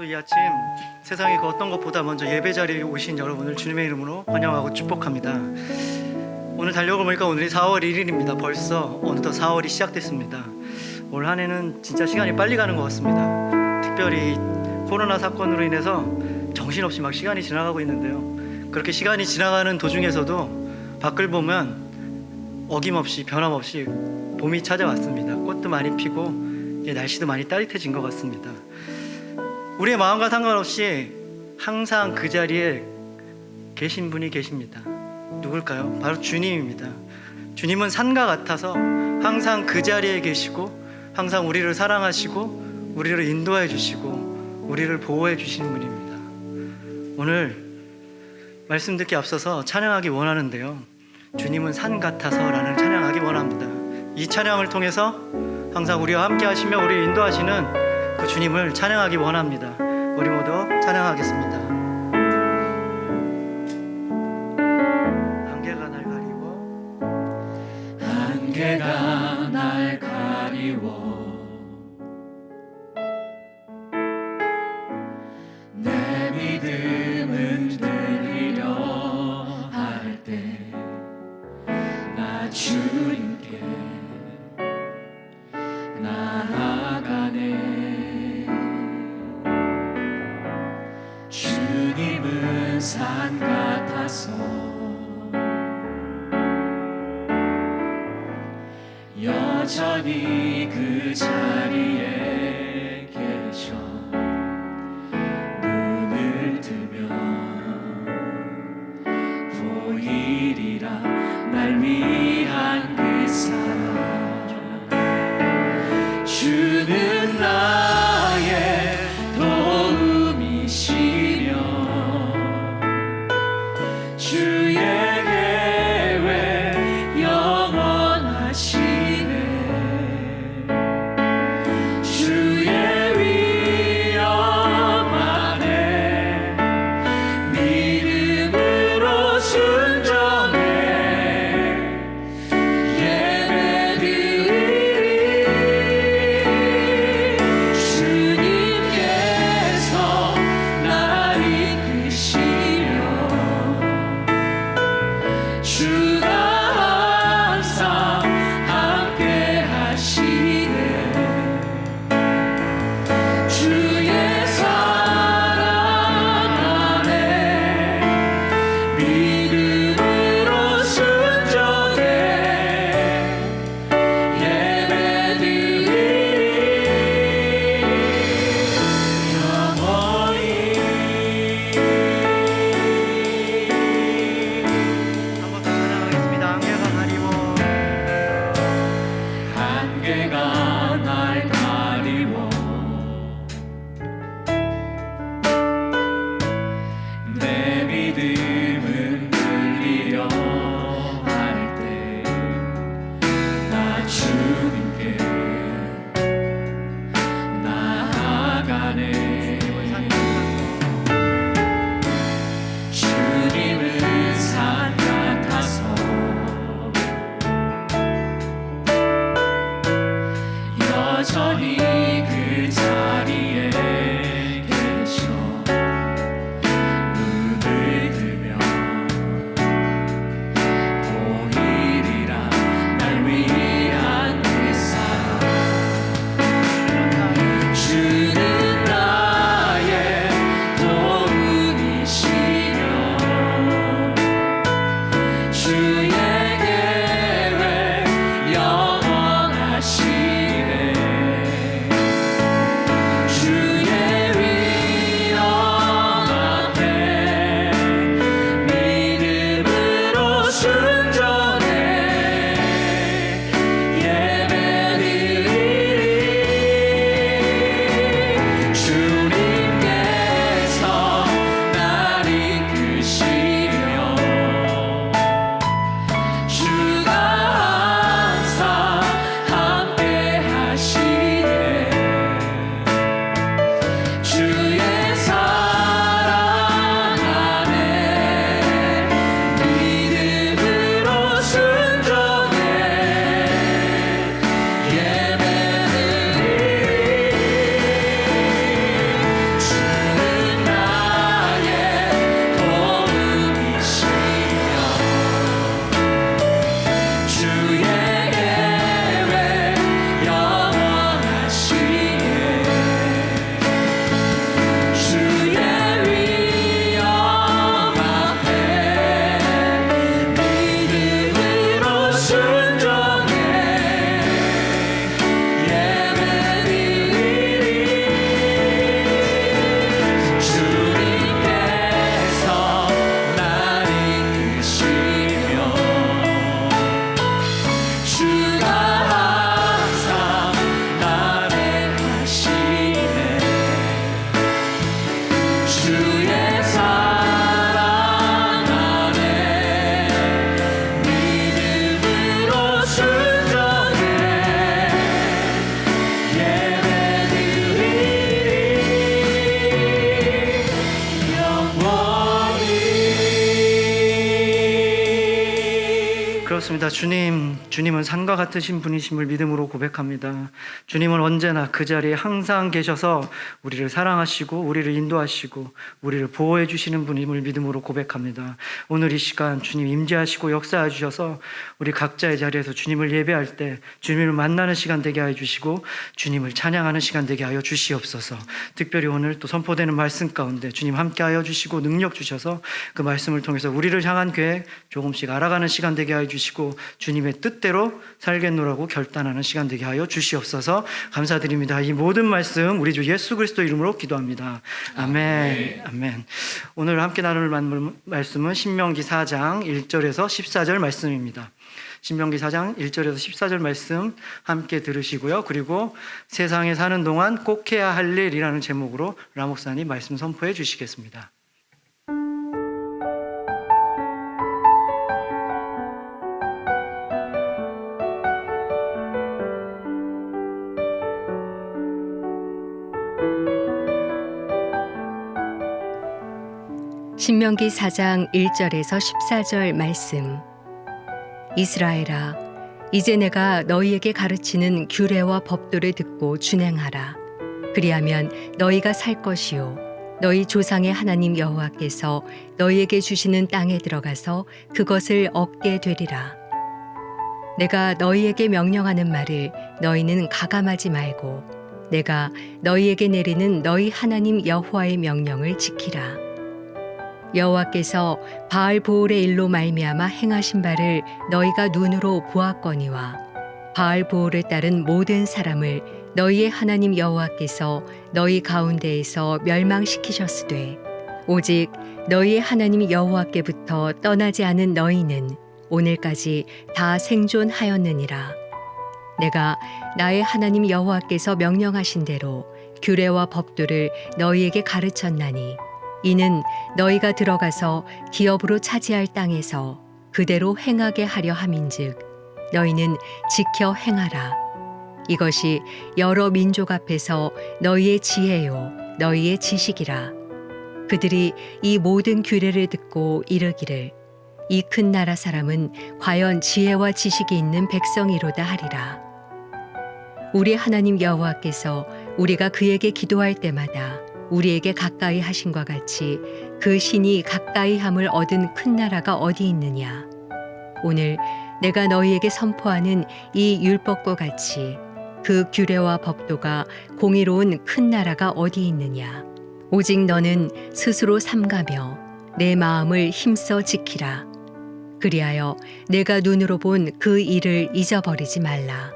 이 아침 세상의 그 어떤 것보다 먼저 예배 자리에 오신 여러분을 주님의 이름으로 환영하고 축복합니다. 오늘 달력을 보니까 오늘이 4월 1일입니다. 벌써 어느덧 4월이 시작됐습니다. 올 한 해는 진짜 시간이 빨리 가는 것 같습니다. 특별히 코로나 사건으로 인해서 정신없이 막 시간이 지나가고 있는데요. 그렇게 시간이 지나가는 도중에서도 밖을 보면 어김없이 변함없이 봄이 찾아왔습니다. 꽃도 많이 피고 이제 날씨도 많이 따뜻해진 것 같습니다. 우리의 마음과 상관없이 항상 그 자리에 계신 분이 계십니다. 누굴까요? 바로 주님입니다. 주님은 산과 같아서 항상 그 자리에 계시고 항상 우리를 사랑하시고 우리를 인도해 주시고 우리를 보호해 주시는 분입니다. 오늘 말씀 듣기 앞서서 찬양하기 원하는데요. 주님은 산 같아서라는 찬양하기 원합니다. 이 찬양을 통해서 항상 우리와 함께 하시며 우리를 인도하시는 그 주님을 찬양하기 원합니다. 우리 모두 찬양하겠습니다. 안개가 날 가리워 안개가 날 가리워 내 믿음은 들리려 할 때 나 주님께 나아가네. 주님은 산 같아서 여전히 그 자리에 계셔. 눈을 뜨면 보이리라 날 위한 그 사랑. 주는 나의 도움이시며 주의 계획 영원하시네. 주의 위엄하네. 믿음으로 순종해 예배드리리. 주님께서 날 이끄시며 주가 항상 함께 하시네. 주의 사랑 안에 믿음으로 순종해 예배드리리. 영원히 한번 더 찬양합니다. 그렇습니다. 주님은 산과 같으신 분이심을 믿음으로 고백합니다. 주님은 언제나 그 자리에 항상 계셔서 우리를 사랑하시고 우리를 인도하시고 우리를 보호해 주시는 분임을 믿음으로 고백합니다. 오늘 이 시간 주님 임재하시고 역사해 주셔서 우리 각자의 자리에서 주님을 예배할 때 주님을 만나는 시간 되게 하여 주시고 주님을 찬양하는 시간 되게 하여 주시옵소서. 특별히 오늘 또 선포되는 말씀 가운데 주님 함께 하여 주시고 능력 주셔서 그 말씀을 통해서 우리를 향한 계획 조금씩 알아가는 시간 되게 하여 주시고 주님의 뜻대로 살겠노라고 결단하는 시간 되게 하여 주시옵소서. 감사드립니다. 이 모든 말씀 우리 주 예수 그리스도 이름으로 기도합니다. 아멘. 아멘. 오늘 함께 나눌 말씀은 신명기 4장 1절에서 14절 말씀입니다. 신명기 4장 1절에서 14절 말씀 함께 들으시고요. 그리고 세상에 사는 동안 꼭 해야 할 일이라는 제목으로 라 목사님 말씀 선포해 주시겠습니다. 신명기 4장 1절에서 14절 말씀. 이스라엘아, 이제 내가 너희에게 가르치는 규례와 법도를 듣고 준행하라. 그리하면 너희가 살 것이요 너희 조상의 하나님 여호와께서 너희에게 주시는 땅에 들어가서 그것을 얻게 되리라. 내가 너희에게 명령하는 말을 너희는 가감하지 말고 내가 너희에게 내리는 너희 하나님 여호와의 명령을 지키라. 여호와께서 바알보올의 일로 말미암아 행하신 바를 너희가 눈으로 보았거니와 바알보올을 따른 모든 사람을 너희의 하나님 여호와께서 너희 가운데에서 멸망시키셨으되 오직 너희의 하나님 여호와께부터 떠나지 않은 너희는 오늘까지 다 생존하였느니라. 내가 나의 하나님 여호와께서 명령하신 대로 규례와 법도를 너희에게 가르쳤나니 이는 너희가 들어가서 기업으로 차지할 땅에서 그대로 행하게 하려 함인즉 너희는 지켜 행하라. 이것이 여러 민족 앞에서 너희의 지혜요 너희의 지식이라. 그들이 이 모든 규례를 듣고 이르기를 이 큰 나라 사람은 과연 지혜와 지식이 있는 백성이로다 하리라. 우리 하나님 여호와께서 우리가 그에게 기도할 때마다 우리에게 가까이 하신과 같이 그 신이 가까이 함을 얻은 큰 나라가 어디 있느냐. 오늘 내가 너희에게 선포하는 이 율법과 같이 그 규례와 법도가 공의로운 큰 나라가 어디 있느냐. 오직 너는 스스로 삼가며 내 마음을 힘써 지키라. 그리하여 내가 눈으로 본 그 일을 잊어버리지 말라.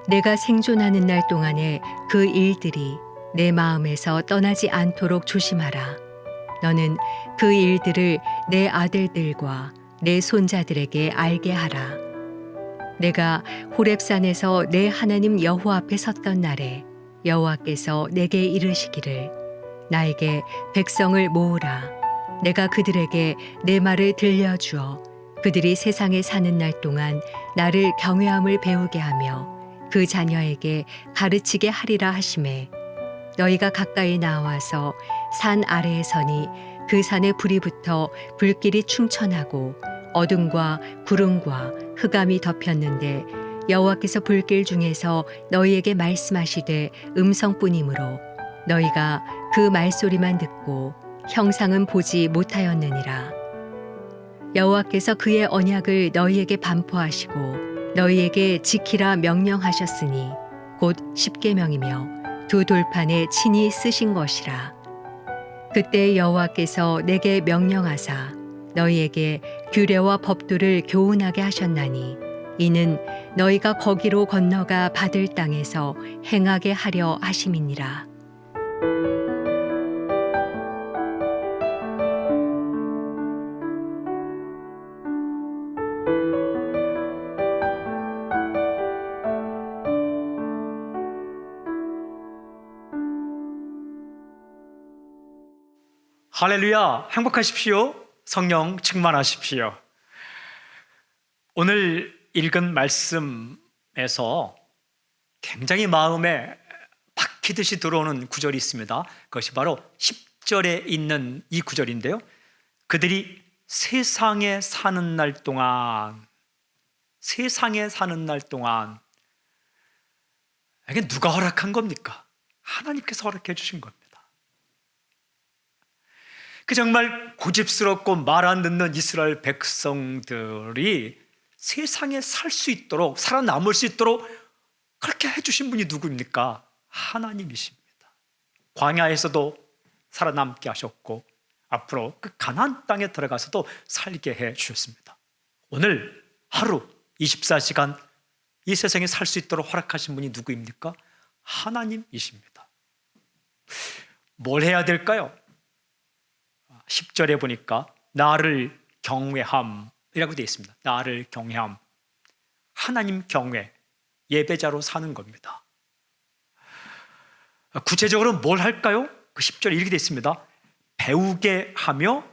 내가 생존하는 날 동안에 그 일들이 내 마음에서 떠나지 않도록 조심하라. 너는 그 일들을 내 아들들과 내 손자들에게 알게 하라. 내가 호렙산에서 내 하나님 여호와 앞에 섰던 날에 여호와께서 내게 이르시기를 나에게 백성을 모으라. 내가 그들에게 내 말을 들려주어 그들이 세상에 사는 날 동안 나를 경외함을 배우게 하며 그 자녀에게 가르치게 하리라 하시매 너희가 가까이 나와서 산 아래에 서니 그 산에 불이 붙어 불길이 충천하고 어둠과 구름과 흑암이 덮였는데 여호와께서 불길 중에서 너희에게 말씀하시되 음성뿐이므로 너희가 그 말소리만 듣고 형상은 보지 못하였느니라. 여호와께서 그의 언약을 너희에게 반포하시고 너희에게 지키라 명령하셨으니 곧 십계명이며 두 돌판에 친히 쓰신 것이라. 그때 여호와께서 내게 명령하사 너희에게 규례와 법도를 교훈하게 하셨나니 이는 너희가 거기로 건너가 받을 땅에서 행하게 하려 하심이니라. 할렐루야, 행복하십시오. 성령 충만하십시오. 오늘 읽은 말씀에서 굉장히 마음에 박히듯이 들어오는 구절이 있습니다. 그것이 바로 10절에 있는 이 구절인데요. 그들이 세상에 사는 날 동안 세상에 사는 날 동안 이게 누가 허락한 겁니까? 하나님께서 허락해 주신 겁니다. 그 정말 고집스럽고 말 안 듣는 이스라엘 백성들이 세상에 살 수 있도록, 살아남을 수 있도록 그렇게 해주신 분이 누구입니까? 하나님이십니다. 광야에서도 살아남게 하셨고 앞으로 그 가나안 땅에 들어가서도 살게 해 주셨습니다. 오늘 하루 24시간 이 세상에 살 수 있도록 허락하신 분이 누구입니까? 하나님이십니다. 뭘 해야 될까요? 10절에 보니까 나를 경외함이라고 되어 있습니다. 나를 경외함. 하나님 경외, 예배자로 사는 겁니다. 구체적으로 뭘 할까요? 그 10절에 이렇게 되어 있습니다. 배우게 하며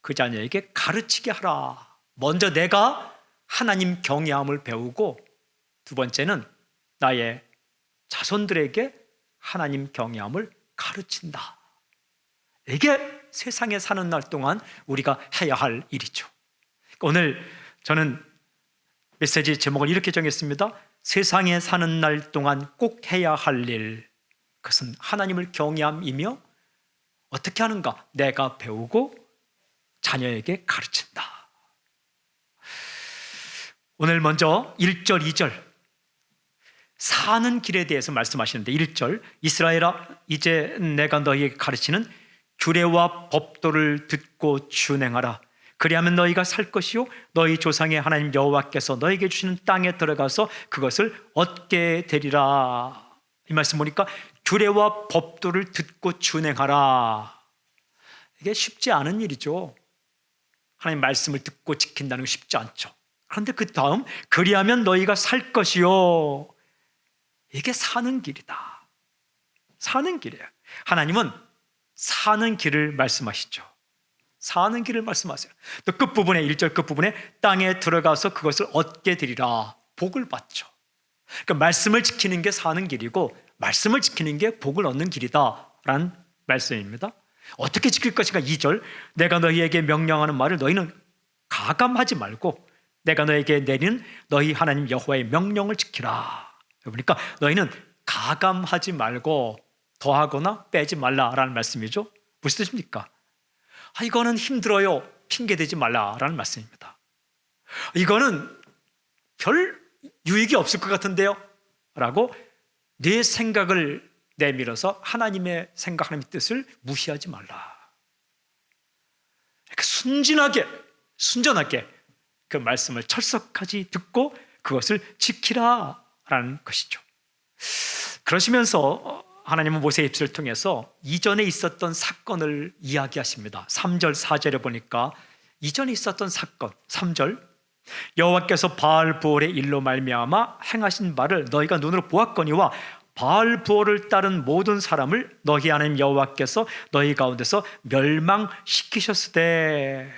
그 자녀에게 가르치게 하라. 먼저 내가 하나님 경외함을 배우고 두 번째는 나의 자손들에게 하나님 경외함을 가르친다. 이게 세상에 사는 날 동안 우리가 해야 할 일이죠. 오늘 저는 메시지 제목을 이렇게 정했습니다. 세상에 사는 날 동안 꼭 해야 할 일, 그것은 하나님을 경외함이며 어떻게 하는가? 내가 배우고 자녀에게 가르친다. 오늘 먼저 1절, 2절 사는 길에 대해서 말씀하시는데 1절 이스라엘아 이제 내가 너희에게 가르치는 규례와 법도를 듣고 준행하라. 그리하면 너희가 살 것이요 너희 조상의 하나님 여호와께서 너희에게 주시는 땅에 들어가서 그것을 얻게 되리라. 이 말씀 보니까 규례와 법도를 듣고 준행하라. 이게 쉽지 않은 일이죠. 하나님 말씀을 듣고 지킨다는 건 쉽지 않죠. 그런데 그 다음 그리하면 너희가 살 것이요, 이게 사는 길이다. 사는 길이에요. 하나님은 사는 길을 말씀하시죠. 사는 길을 말씀하세요. 또 끝부분에 1절 끝부분에 땅에 들어가서 그것을 얻게 되리라. 복을 받죠. 그러니까 말씀을 지키는 게 사는 길이고 말씀을 지키는 게 복을 얻는 길이다라는 말씀입니다. 어떻게 지킬 것인가? 2절 내가 너희에게 명령하는 말을 너희는 가감하지 말고 내가 너희에게 내리는 너희 하나님 여호와의 명령을 지키라. 그러니까 너희는 가감하지 말고 더하거나 빼지 말라라는 말씀이죠. 무슨 뜻입니까? 이거는 힘들어요, 핑계대지 말라라는 말씀입니다. 이거는 별 유익이 없을 것 같은데요 라고 내 생각을 내밀어서 하나님의 생각, 하나님의 뜻을 무시하지 말라. 순전하게 그 말씀을 철석하지 듣고 그것을 지키라라는 것이죠. 그러시면서 하나님은 모세의 입술을 통해서 이전에 있었던 사건을 이야기하십니다. 3절, 4절에 보니까 이전에 있었던 사건, 3절 여호와께서 바알부올의 일로 말미암아 행하신 바를 너희가 눈으로 보았거니와 바알부올을 따른 모든 사람을 너희 하나님 여호와께서 너희 가운데서 멸망시키셨으되.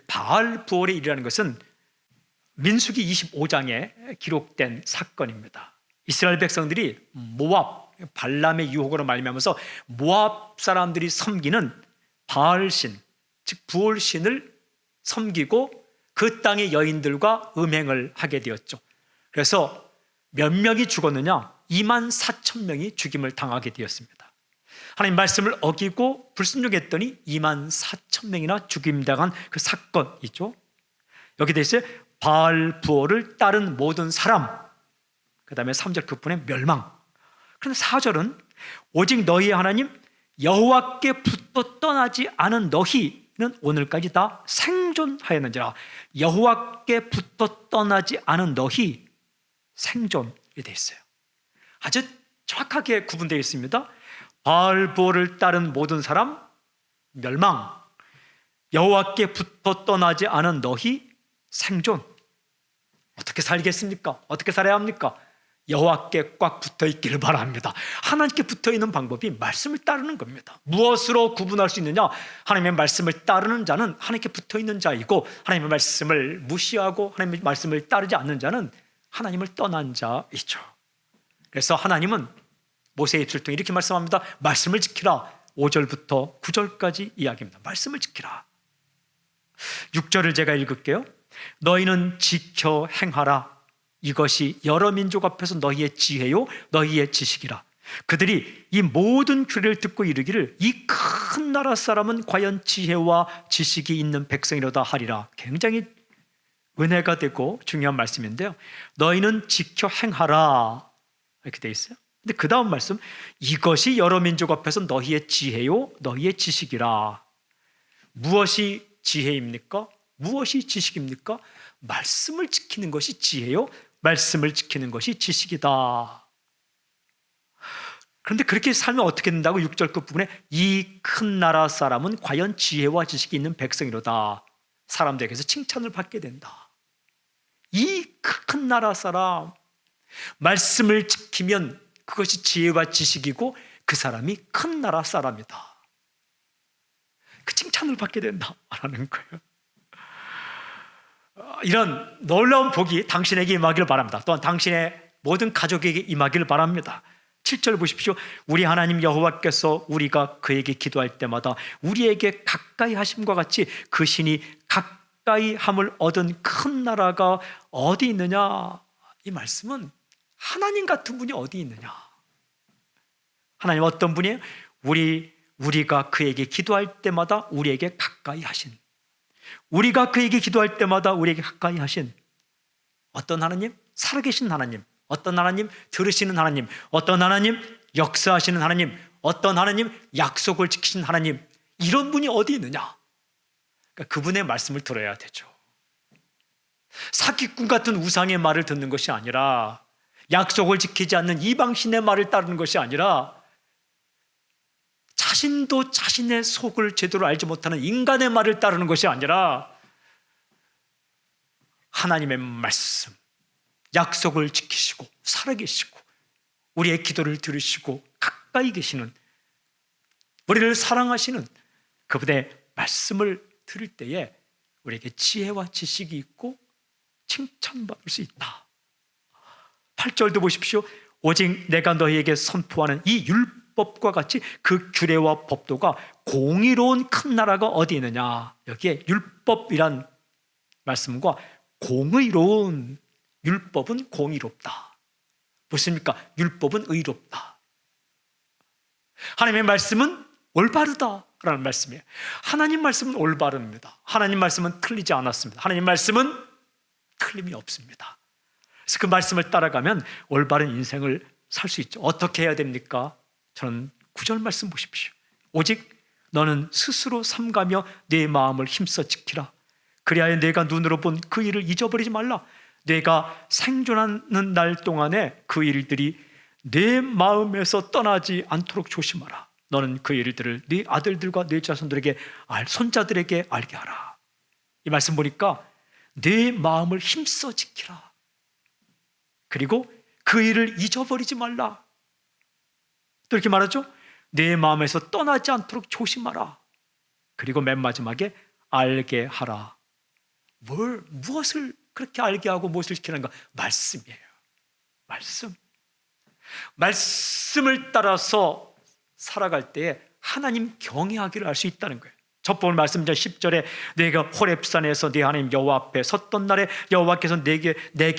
바알부올의 일이라는 것은 민수기 25장에 기록된 사건입니다. 이스라엘 백성들이 모압, 발람의 유혹으로 말미암아서 모압 사람들이 섬기는 바알신, 즉 부올신을 섬기고 그 땅의 여인들과 음행을 하게 되었죠. 그래서 몇 명이 죽었느냐? 24,000명이 죽임을 당하게 되었습니다. 하나님 말씀을 어기고 불순종했더니 24,000명이나 죽임당한 그 사건이죠. 여기 되어 있어요. 바알부올을 따른 모든 사람, 그 다음에 3절 끝부분에 멸망. 그런데 4절은 오직 너희의 하나님 여호와께 붙어 떠나지 않은 너희는 오늘까지 다 생존하였는지라. 여호와께 붙어 떠나지 않은 너희, 생존이 되어 있어요. 아주 정확하게 구분되어 있습니다. 바알부올을 따른 모든 사람, 멸망. 여호와께 붙어 떠나지 않은 너희, 생존. 어떻게 살겠습니까? 어떻게 살아야 합니까? 여호와께 꽉 붙어 있기를 바랍니다. 하나님께 붙어 있는 방법이 말씀을 따르는 겁니다. 무엇으로 구분할 수 있느냐? 하나님의 말씀을 따르는 자는 하나님께 붙어 있는 자이고, 하나님의 말씀을 무시하고 하나님의 말씀을 따르지 않는 자는 하나님을 떠난 자이죠. 그래서 하나님은 모세의 입술을 통해 이렇게 말씀합니다. 말씀을 지키라. 5절부터 9절까지 이야기합니다. 말씀을 지키라. 6절을 제가 읽을게요. 너희는 지켜 행하라. 이것이 여러 민족 앞에서 너희의 지혜요 너희의 지식이라. 그들이 이 모든 규례를 듣고 이르기를 이 큰 나라 사람은 과연 지혜와 지식이 있는 백성이로다 하리라. 굉장히 은혜가 되고 중요한 말씀인데요. 너희는 지켜 행하라 이렇게 돼 있어요. 근데 그 다음 말씀, 이것이 여러 민족 앞에서 너희의 지혜요 너희의 지식이라. 무엇이 지혜입니까? 무엇이 지식입니까? 말씀을 지키는 것이 지혜요 말씀을 지키는 것이 지식이다. 그런데 그렇게 살면 어떻게 된다고? 6절 끝부분에 이 큰 나라 사람은 과연 지혜와 지식이 있는 백성이로다. 사람들에게서 칭찬을 받게 된다. 이 큰 나라 사람, 말씀을 지키면 그것이 지혜와 지식이고 그 사람이 큰 나라 사람이다. 그 칭찬을 받게 된다라는 거예요. 이런 놀라운 복이 당신에게 임하기를 바랍니다. 또한 당신의 모든 가족에게 임하기를 바랍니다. 7절 보십시오. 우리 하나님 여호와께서 우리가 그에게 기도할 때마다 우리에게 가까이 하심과 같이 그 신이 가까이 함을 얻은 큰 나라가 어디 있느냐? 이 말씀은 하나님 같은 분이 어디 있느냐? 하나님 어떤 분이에요? 우리가 그에게 기도할 때마다 우리에게 가까이 하신, 우리가 그에게 기도할 때마다 우리에게 가까이 하신 어떤 하나님? 살아계신 하나님. 어떤 하나님? 들으시는 하나님. 어떤 하나님? 역사하시는 하나님. 어떤 하나님? 약속을 지키신 하나님. 이런 분이 어디 있느냐? 그러니까 그분의 말씀을 들어야 되죠. 사기꾼 같은 우상의 말을 듣는 것이 아니라, 약속을 지키지 않는 이방신의 말을 따르는 것이 아니라, 자신도 자신의 속을 제대로 알지 못하는 인간의 말을 따르는 것이 아니라 하나님의 말씀, 약속을 지키시고 살아계시고 우리의 기도를 들으시고 가까이 계시는, 우리를 사랑하시는 그분의 말씀을 들을 때에 우리에게 지혜와 지식이 있고 칭찬받을 수 있다. 8절도 보십시오. 오직 내가 너희에게 선포하는 이 율법과 같이 그 규례와 법도가 공의로운 큰 나라가 어디 있느냐. 여기에 율법이란 말씀과 공의로운, 율법은 공의롭다. 무엇입니까? 율법은 의롭다. 하나님의 말씀은 올바르다라는 말씀이에요. 하나님 말씀은 올바릅니다. 하나님 말씀은 틀리지 않았습니다. 하나님 말씀은 틀림이 없습니다. 그래서 그 말씀을 따라가면 올바른 인생을 살 수 있죠. 어떻게 해야 됩니까? 저는 9절 말씀 보십시오. 오직 너는 스스로 삼가며 내 마음을 힘써 지키라. 그리하여 내가 눈으로 본 그 일을 잊어버리지 말라. 내가 생존하는 날 동안에 그 일들이 내 마음에서 떠나지 않도록 조심하라. 너는 그 일들을 네 아들들과 네 자손들에게, 손자들에게 알게 하라. 이 말씀 보니까 내 마음을 힘써 지키라. 그리고 그 일을 잊어버리지 말라. 또 이렇게 말하죠. 내 마음에서 떠나지 않도록 조심하라. 그리고 맨 마지막에 알게 하라. 무엇을 그렇게 알게 하고 무엇을 지키는가? 말씀이에요. 말씀을 따라서 살아갈 때에 하나님 경외하기를 알 수 있다는 거예요. 첫 번째 말씀 10절에 내가 호렙산에서 네 하나님 여호와 앞에 섰던 날에 여호와께서 내게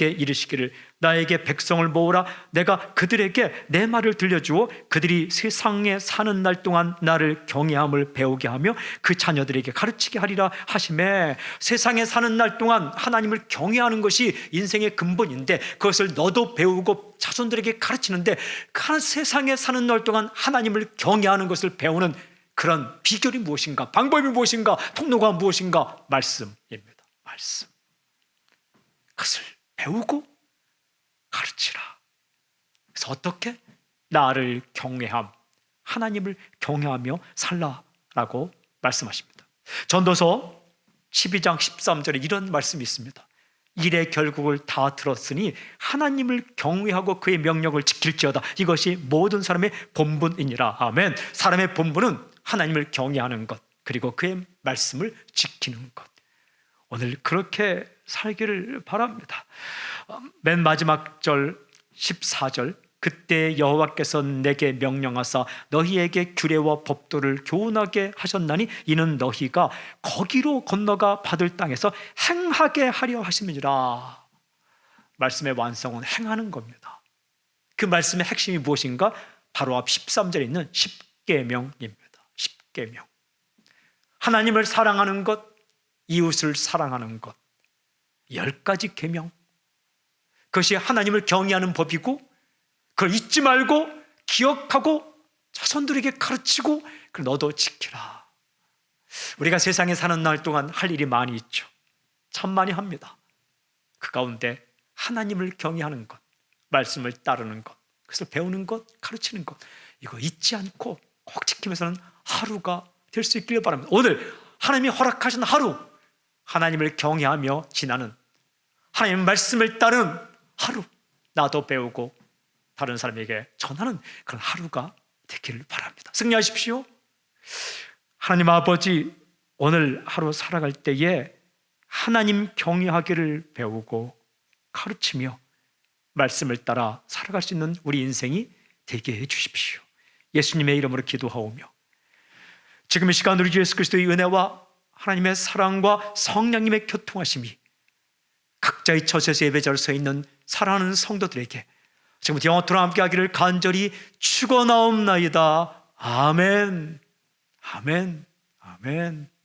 이르시기를 나에게 백성을 모으라. 내가 그들에게 내 말을 들려주어 그들이 세상에 사는 날 동안 나를 경외함을 배우게 하며 그 자녀들에게 가르치게 하리라 하시매, 세상에 사는 날 동안 하나님을 경외하는 것이 인생의 근본인데 그것을 너도 배우고 자손들에게 가르치는데, 그 세상에 사는 날 동안 하나님을 경외하는 것을 배우는 그런 비결이 무엇인가? 방법이 무엇인가? 통로가 무엇인가? 말씀입니다. 말씀. 그것을 배우고 가르치라. 그래서 어떻게? 나를 경외함, 하나님을 경외하며 살라라고 말씀하십니다. 전도서 12장 13절에 이런 말씀이 있습니다. 일의 결국을 다 들었으니 하나님을 경외하고 그의 명령을 지킬지어다. 이것이 모든 사람의 본분이니라. 아멘. 사람의 본분은 하나님을 경외하는 것, 그리고 그의 말씀을 지키는 것. 오늘 그렇게 살기를 바랍니다. 맨 마지막 절 14절 그때 여호와께서 내게 명령하사 너희에게 규례와 법도를 교훈하게 하셨나니 이는 너희가 거기로 건너가 받을 땅에서 행하게 하려 하심이니라. 말씀의 완성은 행하는 겁니다. 그 말씀의 핵심이 무엇인가? 바로 앞 13절에 있는 십계명입니다. 십계명. 하나님을 사랑하는 것, 이웃을 사랑하는 것, 10가지 계명. 그것이 하나님을 경외하는 법이고, 그걸 잊지 말고 기억하고 자손들에게 가르치고, 그걸 너도 지키라. 우리가 세상에 사는 날 동안 할 일이 많이 있죠. 참 많이 합니다. 그 가운데 하나님을 경외하는 것, 말씀을 따르는 것, 그것을 배우는 것, 가르치는 것, 이거 잊지 않고 꼭 지키면서는 하루가 될 수 있기를 바랍니다. 오늘 하나님이 허락하신 하루, 하나님을 경외하며 지나는, 하나님의 말씀을 따르는 하루, 나도 배우고 다른 사람에게 전하는 그런 하루가 되기를 바랍니다. 승리하십시오. 하나님 아버지, 오늘 하루 살아갈 때에 하나님 경외하기를 배우고 가르치며 말씀을 따라 살아갈 수 있는 우리 인생이 되게 해 주십시오. 예수님의 이름으로 기도하오며, 지금 이 시간 우리 주 예수 그리스도의 은혜와 하나님의 사랑과 성령님의 교통하심이 각자의 처소에서 예배자로 서 있는 사랑하는 성도들에게 지금부터 영원토록 함께하기를 간절히 축원하옵나이다. 아멘. 아멘. 아멘.